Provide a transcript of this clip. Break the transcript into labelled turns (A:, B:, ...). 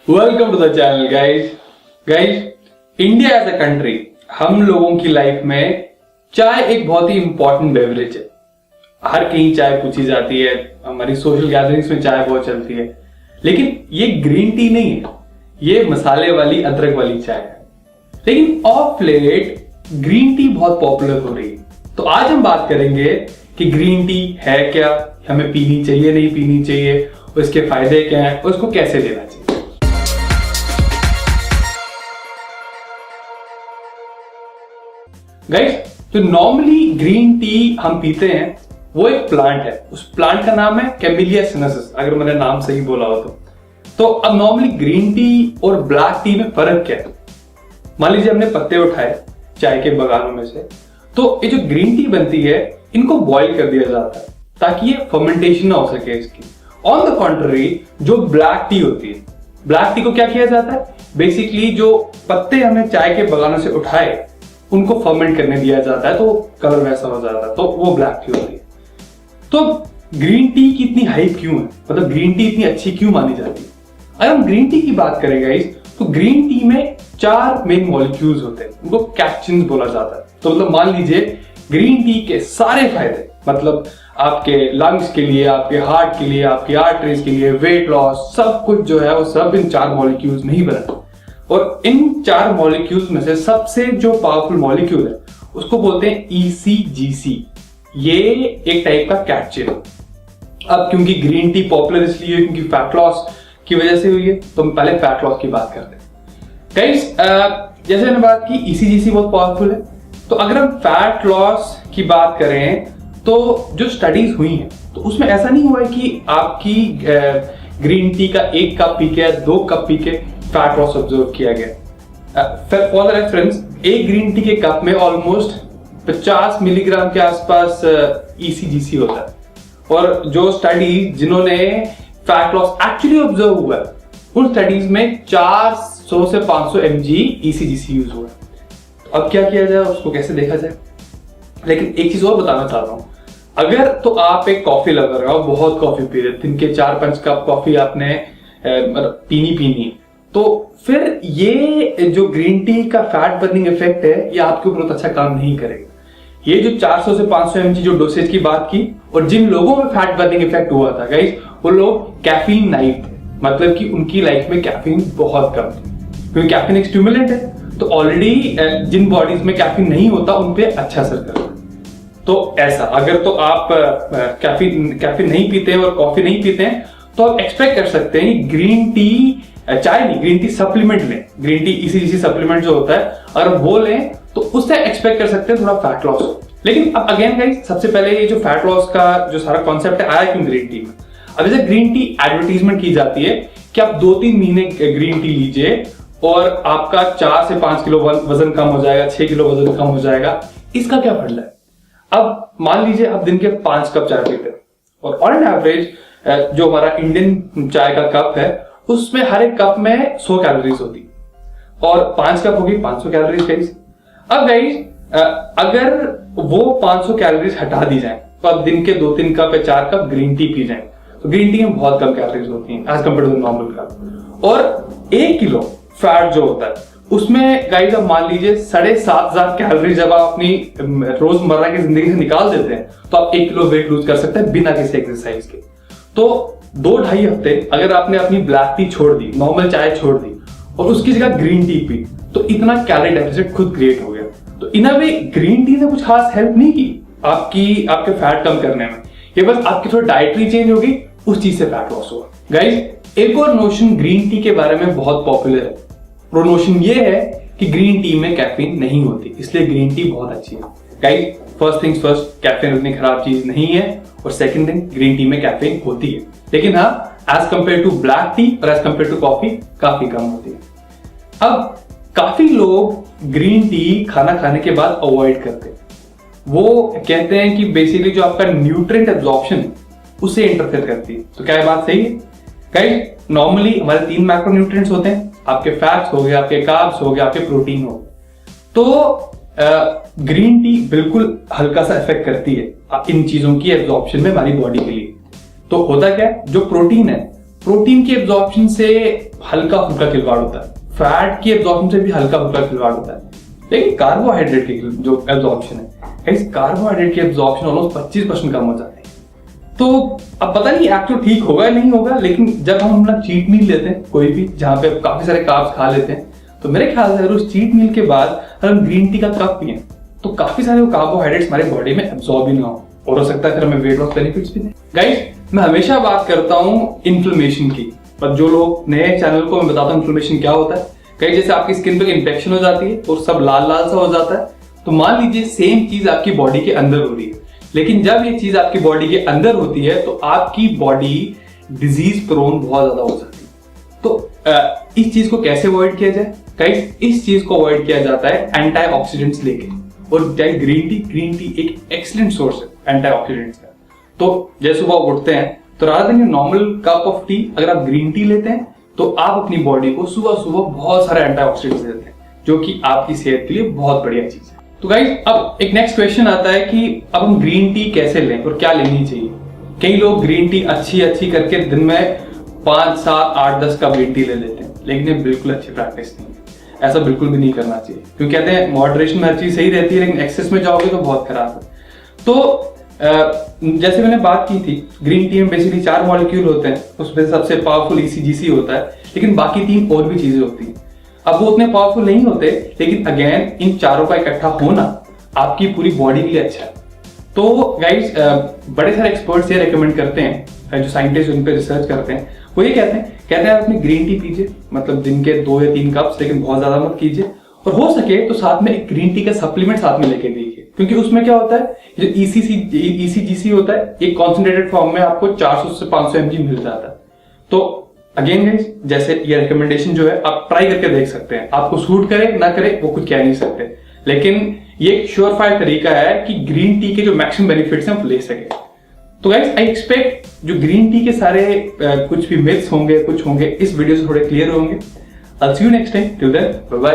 A: Welcome to the channel guys India as a country, हम लोगों की लाइफ में चाय एक बहुत ही इंपॉर्टेंट बेवरेज है। हर कहीं चाय पूछी जाती है, हमारी सोशल गैदरिंग्स में चाय बहुत चलती है, लेकिन ये ग्रीन टी नहीं है, ये मसाले वाली अदरक वाली चाय है। लेकिन ऑफ लेट ग्रीन टी बहुत पॉपुलर हो रही है। तो आज हम बात करेंगे कि ग्रीन टी है क्या, हमें पीनी चाहिए नहीं पीनी चाहिए, उसके फायदे क्या हैं और उसको कैसे लेना चाहिए। गाइस, तो नॉर्मली ग्रीन टी हम पीते हैं, वो एक प्लांट है। उस प्लांट का नाम है कैमिलिया सिनेंसिस, अगर मैंने नाम सही बोला हो तो अब नॉर्मली ग्रीन टी और ब्लैक टी में फर्क क्या है। मान लीजिए हमने पत्ते उठाए चाय के बगानों में से, तो ये जो ग्रीन टी बनती है इनको बॉईल कर दिया जाता है ताकि ये फर्मेंटेशन ना हो सके इसकी। ऑन द कॉन्ट्ररी जो ब्लैक टी होती है, ब्लैक टी को क्या किया जाता है, बेसिकली जो पत्ते हमने चाय के बगानों से उठाए उनको फर्मेंट करने दिया जाता है, तो कलर वैसा हो जाता है, तो वो ब्लैक टी होती है। तो ग्रीन टी की इतनी हाइप क्यों है, मतलब ग्रीन टी इतनी अच्छी क्यों मानी जाती है। अगर हम ग्रीन टी की बात करें गाइस, तो ग्रीन टी में 4 मेन मॉलिक्यूल्स होते हैं, उनको कैप्चिन्स बोला जाता है। तो मतलब मान लीजिए ग्रीन टी के सारे फायदे, मतलब आपके लंग्स के लिए, आपके हार्ट के लिए, आपकी आर्टरीज के लिए, वेट लॉस, सब कुछ जो है वो सब इन 4 मॉलिक्यूल्स में ही बना। और इन 4 मॉलिक्यूल्स में से सबसे जो पावरफुल मॉलिक्यूल है उसको बोलते हैं ECGC। ये एक टाइप का कैप्चिन है। अब क्योंकि ग्रीन टी पॉपुलर इसलिए क्योंकि फैट लॉस की वजह से हुई है, तो हम पहले फैट लॉस की बात करते हैं। गाइस, जैसे मैंने बात की ECGC बहुत पावरफुल है, तो अगर हम फैट लॉस की बात करें तो जो स्टडीज हुई हैं तो उसमें ऐसा नहीं हुआ है कि आपकी ग्रीन टी का 1 कप पी के 2 कप पी के फैट लॉस ऑब्जर्व किया गया। फॉर द रेफरेंस, एक ग्रीन टी के कप में ऑलमोस्ट 50 मिलीग्राम के आसपास ECGC होता है। और जो स्टडीज जिन्होंने फैट लॉस एक्चुअली ऑब्जर्व हुआ है, उन स्टडीज में 400 से 500 mg ECGC यूज हुआ है। तो अब क्या किया जाए, उसको कैसे देखा जाए। लेकिन एक चीज और बताना चाहता हूं, अगर तो आप एक कॉफी लवर हो, बहुत कॉफी पी रहे, दिन के 4-5 कप कॉफी आपने पीनी, तो फिर ये जो ग्रीन टी का फैट बर्निंग इफेक्ट है ये आपके ऊपर बहुत अच्छा काम नहीं करेगा। ये जो 400 से 500 mg जो डोसेज की बात की, और जिन लोगों में फैट बर्निंग इफेक्ट हुआ था गाइस, वो लोग कैफीन नाइट थे, मतलब कि उनकी लाइफ में कैफीन बहुत कम थी, क्योंकि कैफीन एक स्टिमुलेंट है, तो ऑलरेडी जिन बॉडीज में कैफीन नहीं होता उन पे अच्छा असर करता है। तो ऐसा अगर तो आप कैफीन नहीं पीते हैं और कॉफी नहीं पीते हैं, तो आप एक्सपेक्ट कर सकते हैं कि ग्रीन टी, चाय नहीं, ग्रीन टी सप्लीमेंट लें। ग्रीन टी ECGC सप्लीमेंट जो होता है, अगर वो लें तो उससे एक्सपेक्ट कर सकते हैं थोड़ा फैट लॉस हो। लेकिन अब अगेन गाइस, सबसे पहले ये जो फैट लॉस का जो सारा कॉन्सेप्ट है आया क्यों ग्रीन टी में। अब जैसे ग्रीन टी एडवर्टीजमेंट की जाती है कि आप 2-3 महीने ग्रीन टी लीजिए और आपका 4 से 5 किलो वजन कम हो जाएगा, 6 किलो वजन कम हो जाएगा। इसका क्या फायदा है। अब मान लीजिए आप दिन के 5 कप चाय पीते हैं, और ऑन एवरेज जो हमारा इंडियन चाय का कप है उसमें हर एक कप में 100 कैलोरीज होती, और 5 कप होगी 500 कैलोरीज गाइस। अब गाइस, अगर वो 500 कैलोरीज हटा दी जाए, तो आप दिन के 2-3 कप या 4 कप ग्रीन टी पी जाए, तो ग्रीन टी में बहुत कम कैलोरीज होती हैं as compared to normal cup. और 1 किलो फैट जो होता है उसमें गाइस, अब मान लीजिए 7,500 कैलोरीज जब आप अपनी रोजमर्रा की जिंदगी से निकाल देते हैं, तो आप 1 किलो वेट लूज कर सकते हैं बिना किसी एक्सरसाइज के। तो 2-2.5 हफ्ते अगर आपने अपनी ब्लैक टी छोड़ दी, नॉर्मल चाय छोड़ दी, और उसकी जगह ग्रीन टी पी, तो इतना कैलोरी डेफिसिट खुद क्रिएट हो गया। तो इन अ वे ग्रीन टी ने कुछ खास हेल्प नहीं की आपके फैट कम करने में, ये बस आपकी थोड़ी डाइटरी चेंज होगी, उस चीज से फैट लॉस हुआ। गाइस, एक और नोशन ग्रीन टी के बारे में बहुत पॉपुलर है, और नोशन ये है कि ग्रीन टी में कैफीन नहीं होती, इसलिए ग्रीन टी बहुत अच्छी है। Guys, first things first, caffeine उतनी खराब चीज नहीं है, और सेकंड थिंग, ग्रीन टी में कैफीन होती है, लेकिन हाँ as compared to black tea और एज कंपेयर टू कॉफी काफी कम होती है। अब काफी लोग ग्रीन टी खाना खाने के बाद अवॉइड करते हैं। वो कहते हैं कि बेसिकली जो आपका न्यूट्रिएंट एब्जॉर्प्शन उसे इंटरफेयर करती है। तो क्या ये बात सही है गाइस? नॉर्मली हमारे 3 मैक्रोन्यूट्रिएंट्स होते हैं, आपके फैट्स हो गए, आपके कार्ब्स हो गए, आपके प्रोटीन हो गए। तो ग्रीन टी बिल्कुल हल्का सा इफेक्ट करती है इन चीजों की एब्जॉर्प्शन में हमारी बॉडी के लिए। तो होता क्या है, जो प्रोटीन है प्रोटीन की एब्जॉर्प्शन से हल्का फुल्का खिलवाड़ होता है, फैट की एब्जॉर्प्शन से भी हल्का फुल्का खिलवाड़ होता है, लेकिन कार्बोहाइड्रेट की जो एब्जॉर्प्शन है, इस कार्बोहाइड्रेट की एब्जॉर्प्शन ऑलमोस्ट 25% कम हो जाती है। तो अब पता नहीं एक्चुअली ठीक होगा या नहीं होगा, लेकिन जब हम अपना चीट मील लेते हैं कोई भी, जहाँ पे काफी सारे कार्ब्स खा लेते हैं, तो मेरे ख्याल से अगर उस चीट मील के बाद अगर हम ग्रीन टी का कप पिए तो काफी सारे कार्बोहाइड्रेट्स हमारे बॉडी में एब्जॉर्ब ही ना हो सकता है फिर हमें वेट लॉस बेनिफिट्स भी दें। गाइस, मैं हमेशा बात करता हूँ इन्फ्लेमेशन की, पर जो लोग नए चैनल को मैं बताता हूँ इन्फ्लेमेशन क्या होता है। कहीं जैसे आपकी स्किन पे इन्फेक्शन हो जाती है और सब लाल लाल सा हो जाता है, तो मान लीजिए सेम चीज आपकी बॉडी के अंदर हो रही है, लेकिन जब ये चीज आपकी बॉडी के अंदर होती है तो आपकी बॉडी डिजीज प्रोन बहुत ज्यादा हो जाती है। तो इस चीज को कैसे अवॉइड किया जाए? गाइस, इस चीज को अवॉइड किया जाता है एंटीऑक्सीडेंट्स लेके, और ग्रीन टी एक एक्सीलेंट सोर्स है एंटीऑक्सीडेंट्स का। तो जैसे सुबह उठते हैं तो rather than normal cup of T अगर आप ग्रीन टी लेते हैं तो आप अपनी बॉडी को सुबह सुबह बहुत सारे एंटीऑक्सीडेंट्स देते हैं, जो कि आपकी सेहत के लिए बहुत बढ़िया चीज है। तो गाइस, अब एक नेक्स्ट क्वेश्चन आता है कि अब हम ग्रीन टी कैसे लें और क्या लेनी चाहिए। कई लोग ग्रीन टी अच्छी करके दिन में 5, 7, 8, 10 कप ग्रीन टी ले लेते हैं, लेकिन ये बिल्कुल अच्छी प्रैक्टिस नहीं है। ऐसा बिल्कुल भी नहीं करना चाहिए, क्योंकि कहते हैं मॉडरेशन में हर चीज सही रहती है, लेकिन एक्सेस में जाओगे तो बहुत खराब है। तो जैसे मैंने बात की थी, ग्रीन टी में बेसिकली 4 मॉलिक्यूल होते हैं, उसमें सबसे पावरफुल ECGC होता है, लेकिन बाकी 3 और भी चीजें होती हैं। अब वो उतने पावरफुल नहीं होते, लेकिन अगेन इन चारों का इकट्ठा होना आपकी पूरी बॉडी के लिए अच्छा है। तो गाइस, बड़े सारे एक्सपर्ट्स ये रेकमेंड करते हैं, जो साइंटिस्ट उन पे रिसर्च करते हैं, वो ये कहते हैं आप अपनी ग्रीन टी पीजिए, मतलब दिन के 2 या 3 कप्स, लेकिन बहुत ज्यादा मत कीजिए, और हो सके तो साथ में एक ग्रीन टी का सप्लीमेंट साथ में लेके दीजिए, क्योंकि उसमें क्या होता है, जो ECGC होता है, एक कॉन्सेंट्रेटेड फॉर्म में आपको 400 से 500 mg मिल जाता है। तो अगेन गाइस, जैसे ये रिकमेंडेशन जो है आप ट्राई करके देख सकते हैं, आपको सूट करे ना करे वो कुछ कह नहीं सकते, लेकिन ये एक श्योरफायर तरीका है कि ग्रीन टी के जो मैक्सिमम बेनिफिट्स हैं आप ले सके। तो गाइस, आई एक्सपेक्ट जो ग्रीन टी के सारे कुछ भी मिथ्स होंगे, कुछ होंगे, इस वीडियो से थोड़े क्लियर होंगे। I'll see you next time. Till then, bye bye.